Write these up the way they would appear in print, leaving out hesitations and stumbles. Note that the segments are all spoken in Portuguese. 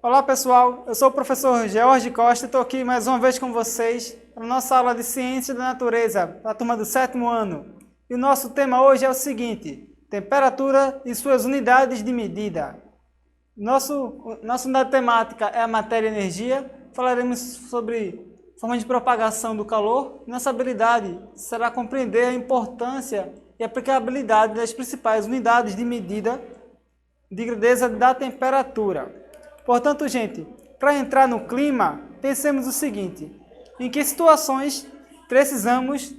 Olá pessoal, eu sou o professor George Costa e estou aqui mais uma vez com vocês para a nossa aula de Ciência da Natureza, para a turma do 7º ano. E o nosso tema hoje é o seguinte: temperatura e suas unidades de medida. Nossa unidade temática é a matéria e energia. Falaremos sobre forma de propagação do calor. Nossa habilidade será compreender a importância e aplicabilidade das principais unidades de medida de grandeza da temperatura. Portanto, gente, para entrar no clima, pensemos o seguinte: em que situações precisamos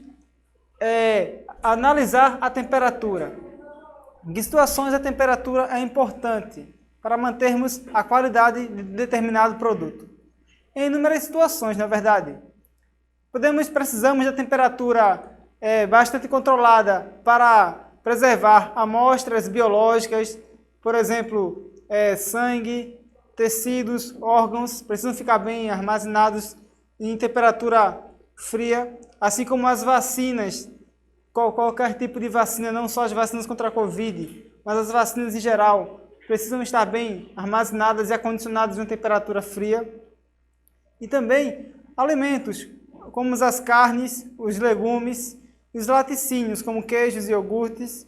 analisar a temperatura? Em que situações a temperatura é importante para mantermos a qualidade de determinado produto? Em inúmeras situações, na verdade. Precisamos da temperatura bastante controlada para preservar amostras biológicas, por exemplo, sangue, tecidos, órgãos, precisam ficar bem armazenados em temperatura fria, assim como as vacinas, qualquer tipo de vacina, não só as vacinas contra a Covid, mas as vacinas em geral, precisam estar bem armazenadas e acondicionadas em uma temperatura fria. E também alimentos, como as carnes, os legumes, os laticínios, como queijos e iogurtes.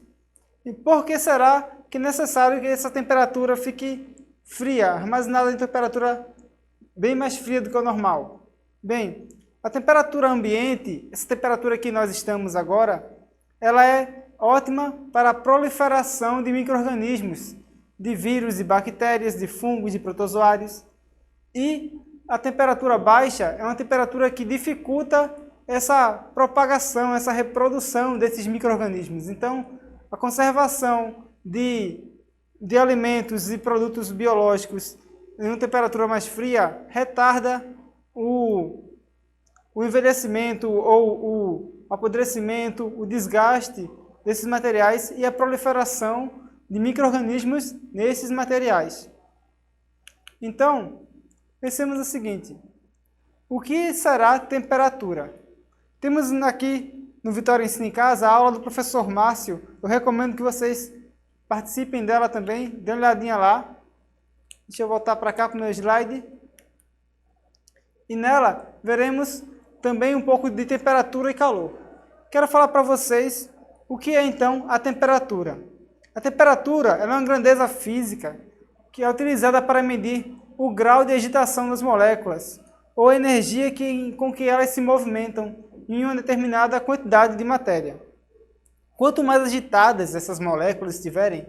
E por que será que é necessário que essa temperatura fique fria, armazenada em temperatura bem mais fria do que o normal? Bem, a temperatura ambiente, essa temperatura que nós estamos agora, ela é ótima para a proliferação de micro-organismos, de vírus e bactérias, de fungos e protozoários. E a temperatura baixa é uma temperatura que dificulta essa propagação, essa reprodução desses micro-organismos. Então, a conservação de alimentos e produtos biológicos em uma temperatura mais fria retarda o envelhecimento ou o apodrecimento, o desgaste desses materiais e a proliferação de micro-organismos nesses materiais. Então, pensemos o seguinte: o que será temperatura? Temos aqui no Vitória Ensina em Casa a aula do professor Márcio. Eu recomendo que vocês participem dela também, dê uma olhadinha lá. Deixa eu voltar para cá para o meu slide. E nela veremos também um pouco de temperatura e calor. Quero falar para vocês o que é então a temperatura. A temperatura ela é uma grandeza física que é utilizada para medir o grau de agitação das moléculas, ou a energia com que elas se movimentam em uma determinada quantidade de matéria. Quanto mais agitadas essas moléculas estiverem,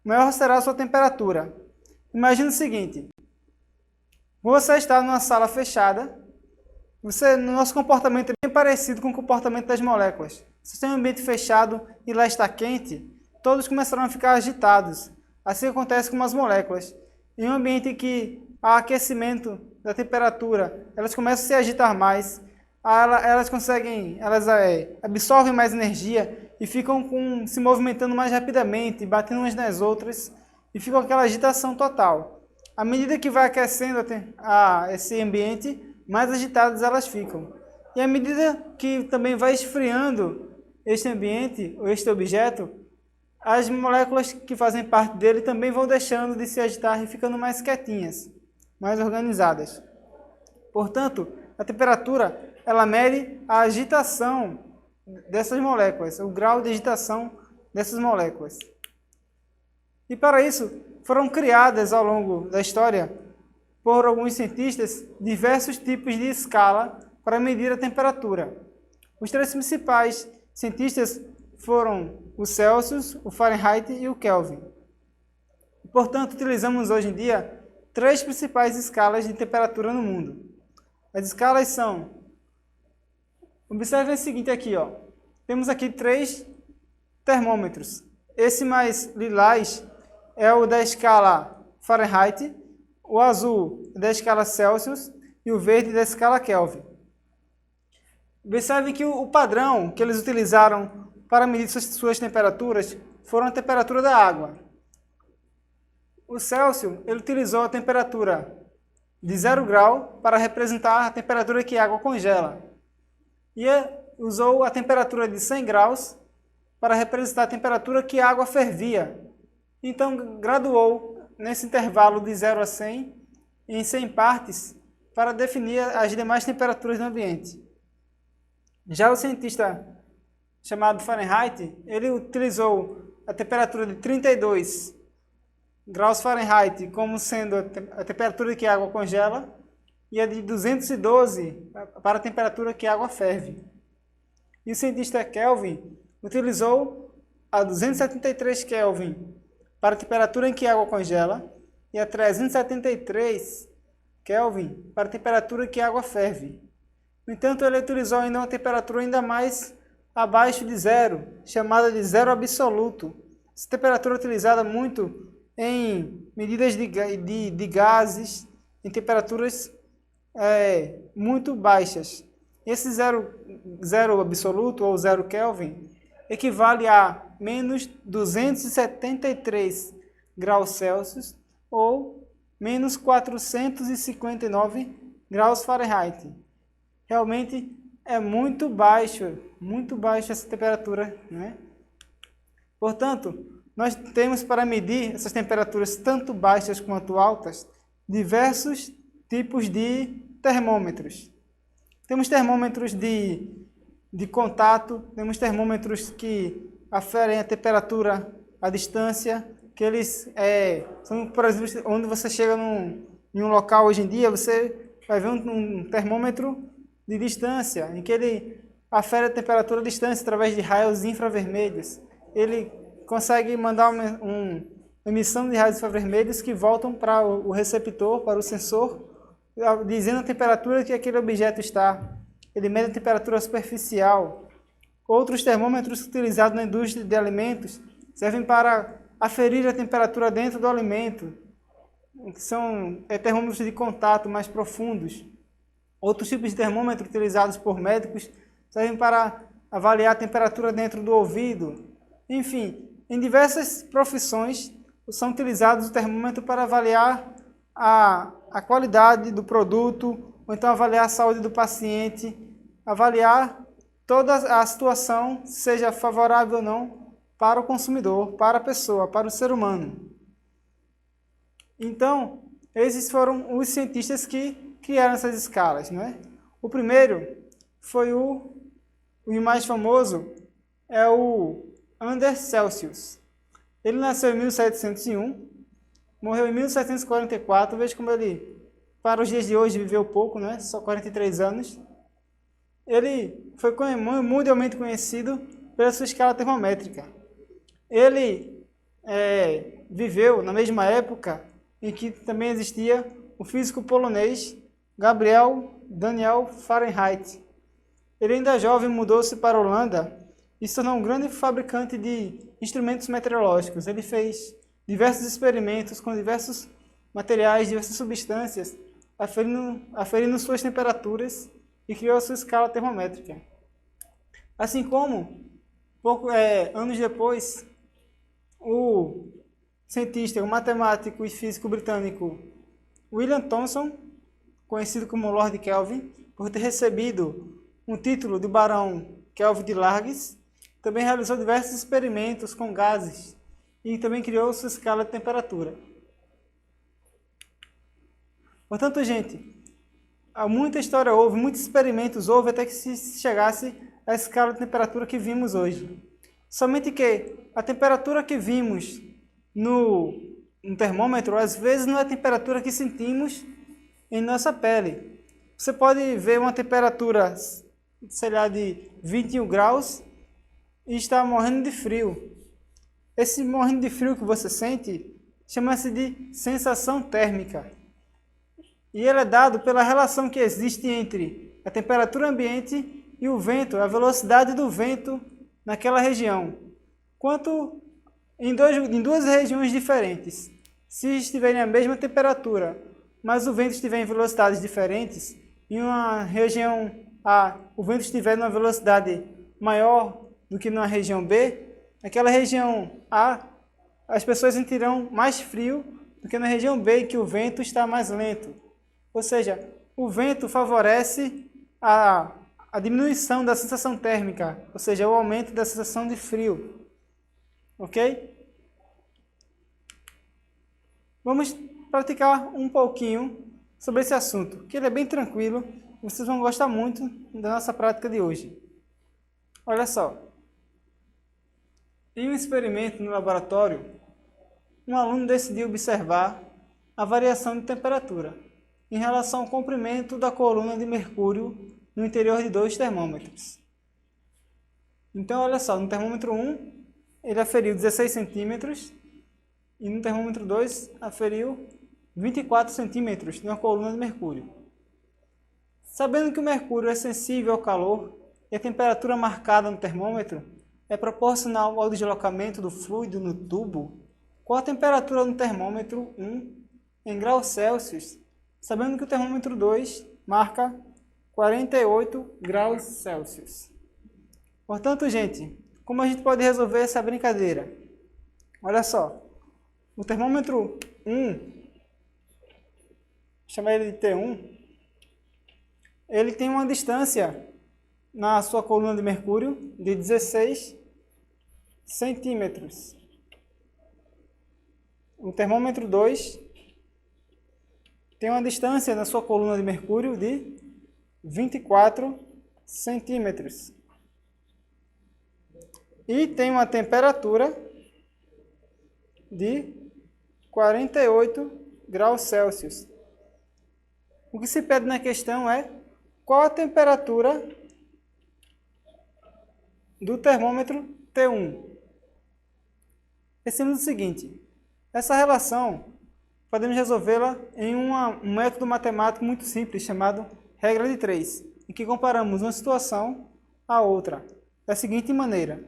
maior será a sua temperatura. Imagine o seguinte: você está numa sala fechada, no nosso comportamento é bem parecido com o comportamento das moléculas. Se tem um ambiente fechado e lá está quente, todos começarão a ficar agitados. Assim acontece com as moléculas. Em um ambiente em que há aquecimento da temperatura, elas começam a se agitar mais, elas absorvem mais energia e ficam se movimentando mais rapidamente, batendo umas nas outras, e ficam aquela agitação total. À medida que vai aquecendo esse ambiente, mais agitadas elas ficam. E à medida que também vai esfriando este ambiente, ou este objeto, as moléculas que fazem parte dele também vão deixando de se agitar e ficando mais quietinhas, mais organizadas. Portanto, a temperatura ela mede a agitação dessas moléculas, o grau de agitação dessas moléculas. E para isso, foram criadas ao longo da história, por alguns cientistas, diversos tipos de escala para medir a temperatura. Os três principais cientistas foram o Celsius, o Fahrenheit e o Kelvin. Portanto, utilizamos hoje em dia três principais escalas de temperatura no mundo. As escalas são... Observem o seguinte aqui, ó. Temos aqui 3 termômetros. Esse mais lilás é o da escala Fahrenheit, o azul é da escala Celsius e o verde da escala Kelvin. Observem que o padrão que eles utilizaram para medir suas temperaturas foram a temperatura da água. O Celsius ele utilizou a temperatura de 0 grau para representar a temperatura que a água congela. E usou a temperatura de 100 graus para representar a temperatura que a água fervia. Então, graduou nesse intervalo de 0 a 100 em 100 partes para definir as demais temperaturas do ambiente. Já o cientista chamado Fahrenheit, ele utilizou a temperatura de 32 graus Fahrenheit como sendo a temperatura que a água congela e a de 212 para a temperatura que a água ferve. E o cientista Kelvin utilizou a 273 Kelvin para a temperatura em que a água congela e a 373 Kelvin para a temperatura que a água ferve. No entanto, ele utilizou ainda uma temperatura ainda mais abaixo de zero, chamada de zero absoluto. Essa temperatura é utilizada muito em medidas de gases, em temperaturas muito baixas. Esse zero absoluto, ou zero Kelvin, equivale a menos 273 graus Celsius, ou menos 459 graus Fahrenheit. Realmente é muito baixa essa temperatura, né? Portanto, nós temos para medir essas temperaturas tanto baixas quanto altas, diversos tipos de termômetros. Temos termômetros de contato, temos termômetros que aferem a temperatura à distância, que eles são, por exemplo, onde você chega em um local hoje em dia, você vai ver um termômetro de distância, em que ele afere a temperatura à distância através de raios infravermelhos. Ele consegue mandar uma emissão de raios infravermelhos que voltam para o receptor, para o sensor, dizendo a temperatura que aquele objeto está. Ele mede a temperatura superficial. Outros termômetros utilizados na indústria de alimentos servem para aferir a temperatura dentro do alimento, que são termômetros de contato mais profundos. Outros tipos de termômetros utilizados por médicos servem para avaliar a temperatura dentro do ouvido. Enfim, em diversas profissões são utilizados o termômetro para avaliar a qualidade do produto, ou então avaliar a saúde do paciente, avaliar toda a situação, seja favorável ou não, para o consumidor, para a pessoa, para o ser humano. Então, esses foram os cientistas que criaram essas escalas, né? O primeiro foi o mais famoso, é o Anders Celsius. Ele nasceu em 1701, morreu em 1744, veja como ele, para os dias de hoje, viveu pouco, né? Só 43 anos. Ele foi mundialmente conhecido pela sua escala termométrica. Ele viveu na mesma época em que também existia o físico polonês Gabriel Daniel Fahrenheit. Ele ainda jovem mudou-se para a Holanda e se tornou um grande fabricante de instrumentos meteorológicos. Ele fez diversos experimentos com diversos materiais, diversas substâncias, aferindo suas temperaturas e criou a sua escala termométrica. Assim como, anos depois, o cientista, o matemático e físico britânico William Thomson, conhecido como Lord Kelvin, por ter recebido um título de Barão Kelvin de Larges, também realizou diversos experimentos com gases e também criou sua escala de temperatura. Portanto, gente, muita história houve, muitos experimentos houve até que se chegasse à escala de temperatura que vimos hoje. Somente que a temperatura que vimos no termômetro, às vezes não é a temperatura que sentimos em nossa pele. Você pode ver uma temperatura, sei lá, de 21 graus e estar morrendo de frio. Esse morrendo de frio que você sente chama-se de sensação térmica. E ele é dado pela relação que existe entre a temperatura ambiente e o vento, a velocidade do vento naquela região. Quanto em duas regiões diferentes, se estiverem a mesma temperatura, mas o vento estiver em velocidades diferentes, em uma região A, o vento estiver numa velocidade maior do que na região B, naquela região A, as pessoas sentirão mais frio do que na região B, em que o vento está mais lento. Ou seja, o vento favorece a diminuição da sensação térmica, ou seja, o aumento da sensação de frio. Ok? Vamos praticar um pouquinho sobre esse assunto, que ele é bem tranquilo, vocês vão gostar muito da nossa prática de hoje. Olha só, em um experimento no laboratório, um aluno decidiu observar a variação de temperatura em relação ao comprimento da coluna de mercúrio no interior de dois termômetros. Então, olha só, no termômetro 1, ele aferiu 16 centímetros e no termômetro 2, aferiu 24 centímetros de uma coluna de mercúrio. Sabendo que o mercúrio é sensível ao calor e a temperatura marcada no termômetro é proporcional ao deslocamento do fluido no tubo, qual a temperatura no termômetro 1 em graus Celsius, sabendo que o termômetro 2 marca 48 graus Celsius. Portanto, gente, como a gente pode resolver essa brincadeira? Olha só, o termômetro 1, chama ele de T1, ele tem uma distância na sua coluna de mercúrio de 16 centímetros. O termômetro 2 tem uma distância na sua coluna de mercúrio de 24 centímetros. E tem uma temperatura de 48 graus Celsius. O que se pede na questão é qual a temperatura do termômetro T1. Pensemos no seguinte, essa relação podemos resolvê-la em um método matemático muito simples chamado regra de 3, em que comparamos uma situação à outra da seguinte maneira.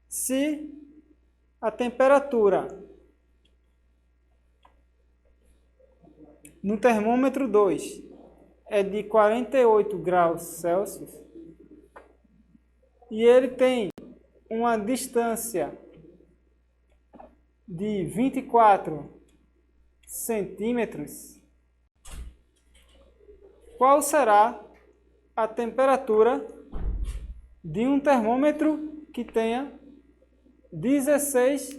Se a temperatura no termômetro 2 é de 48 graus Celsius e ele tem uma distância de 24 centímetros, qual será a temperatura de um termômetro que tenha 16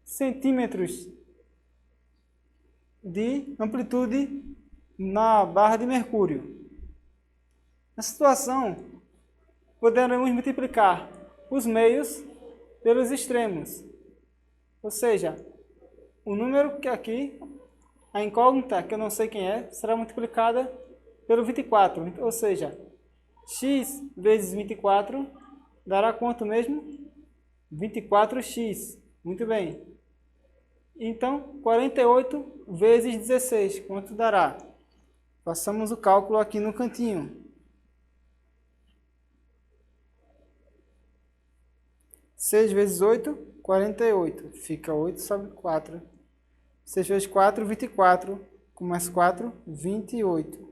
centímetros de amplitude na barra de mercúrio? Na situação, poderemos multiplicar os meios pelos extremos. Ou seja, o número que aqui, a incógnita, que eu não sei quem é, será multiplicada pelo 24. Ou seja, x vezes 24 dará quanto mesmo? 24x. Muito bem. Então, 48 vezes 16, quanto dará? Façamos o cálculo aqui no cantinho. 6 vezes 8, 48. Fica 8 sobre 4. 6 vezes 4, 24. Com mais 4, 28.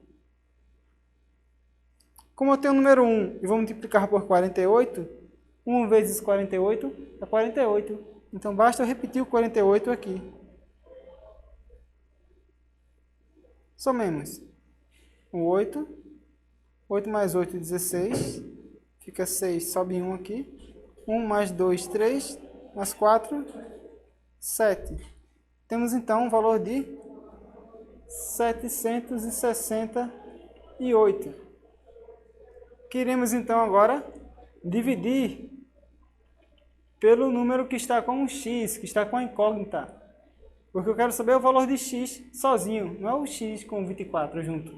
Como eu tenho o número 1 e vou multiplicar por 48, 1 vezes 48 é 48. Então, basta eu repetir o 48 aqui. Somemos. O 8. 8 mais 8, 16. Fica 6, sobe 1 aqui. 1 mais 2, 3. Mais 4, 7. Temos, então, um valor de 768. Queremos, então, agora dividir pelo número que está com o x, que está com a incógnita. Porque eu quero saber o valor de x sozinho, não é o x com 24 junto.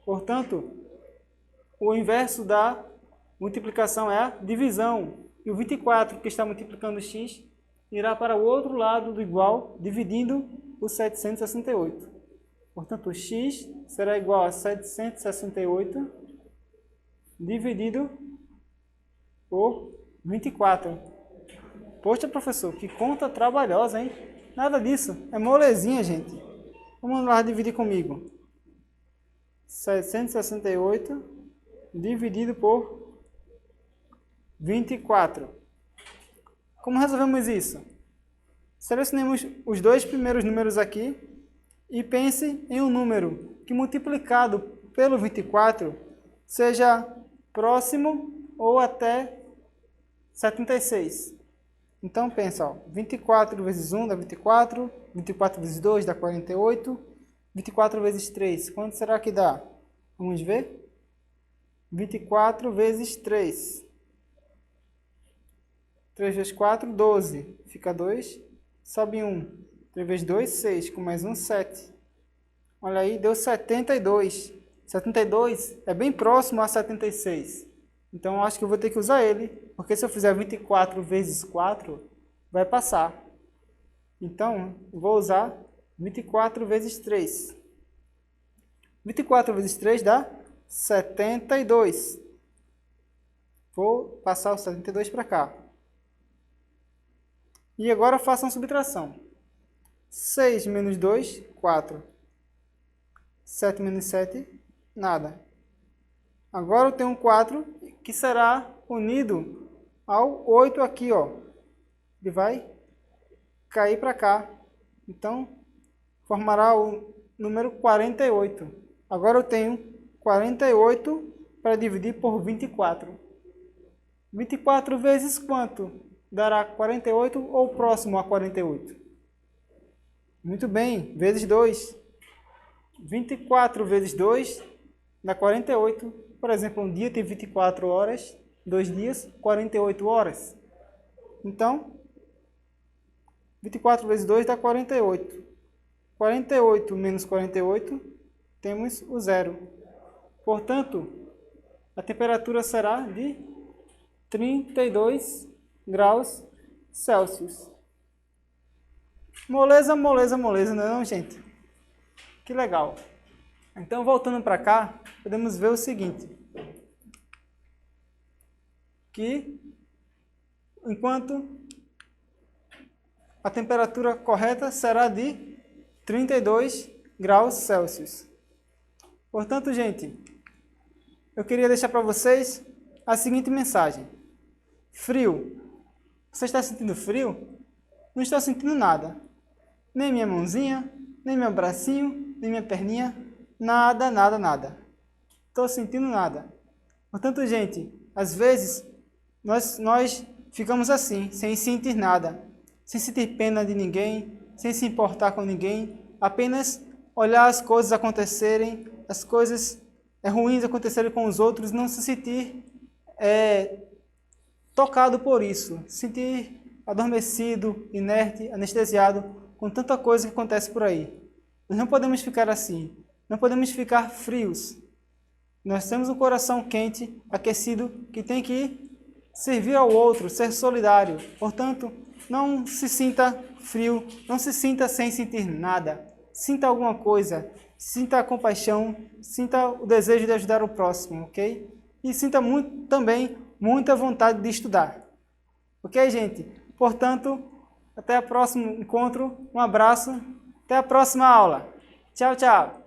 Portanto, o inverso da multiplicação é a divisão. E o 24, que está multiplicando x, irá para o outro lado do igual, dividindo o 768. Portanto, o x será igual a 768 dividido por 24. Poxa, professor, que conta trabalhosa, hein? Nada disso, é molezinha, gente. Vamos lá dividir comigo. 768 dividido por 24. Como resolvemos isso? Selecionemos os dois primeiros números aqui e pense em um número que multiplicado pelo 24 seja próximo ou até 76. Então pensa, ó, 24 vezes 1 dá 24, 24 vezes 2 dá 48, 24 vezes 3, quanto será que dá? Vamos ver? 24 vezes 3. 3 vezes 4, 12. Fica 2, sobe 1. 3 vezes 2, 6. Com mais 1, 7. Olha aí, deu 72. 72 é bem próximo a 76. Então, eu acho que eu vou ter que usar ele. Porque se eu fizer 24 vezes 4, vai passar. Então, eu vou usar 24 vezes 3. 24 vezes 3 dá 72. Vou passar o 72 para cá. E agora façam a subtração. 6 menos 2, 4. 7 menos 7, nada. Agora eu tenho um 4 que será unido ao 8 aqui, ó. Ele vai cair para cá. Então, formará o número 48. Agora eu tenho 48 para dividir por 24. 24 vezes quanto? Dará 48 ou próximo a 48? Muito bem, vezes 2. 24 vezes 2 dá 48. Por exemplo, um dia tem 24 horas, 2 dias, 48 horas. Então, 24 vezes 2 dá 48. 48 menos 48, temos o zero. Portanto, a temperatura será de 32 graus Celsius. Moleza, moleza, moleza, não é não, gente? Que legal. Então, voltando para cá, podemos ver o seguinte. Que, enquanto a temperatura correta será de 32 graus Celsius. Portanto, gente, eu queria deixar para vocês a seguinte mensagem. Frio. Você está sentindo frio? Não estou sentindo nada. Nem minha mãozinha, nem meu bracinho, nem minha perninha. Nada, nada, nada. Estou sentindo nada. Portanto, gente, às vezes nós ficamos assim, sem sentir nada. Sem sentir pena de ninguém, sem se importar com ninguém. Apenas olhar as coisas acontecerem, as coisas ruins acontecerem com os outros, não se sentir tocado por isso, sentir adormecido, inerte, anestesiado com tanta coisa que acontece por aí. Nós não podemos ficar assim, não podemos ficar frios. Nós temos um coração quente, aquecido, que tem que servir ao outro, ser solidário. Portanto, não se sinta frio, não se sinta sem sentir nada. Sinta alguma coisa, sinta a compaixão, sinta o desejo de ajudar o próximo, ok? E sinta também muita vontade de estudar. Ok, gente? Portanto, até o próximo encontro. Um abraço. Até a próxima aula. Tchau, tchau.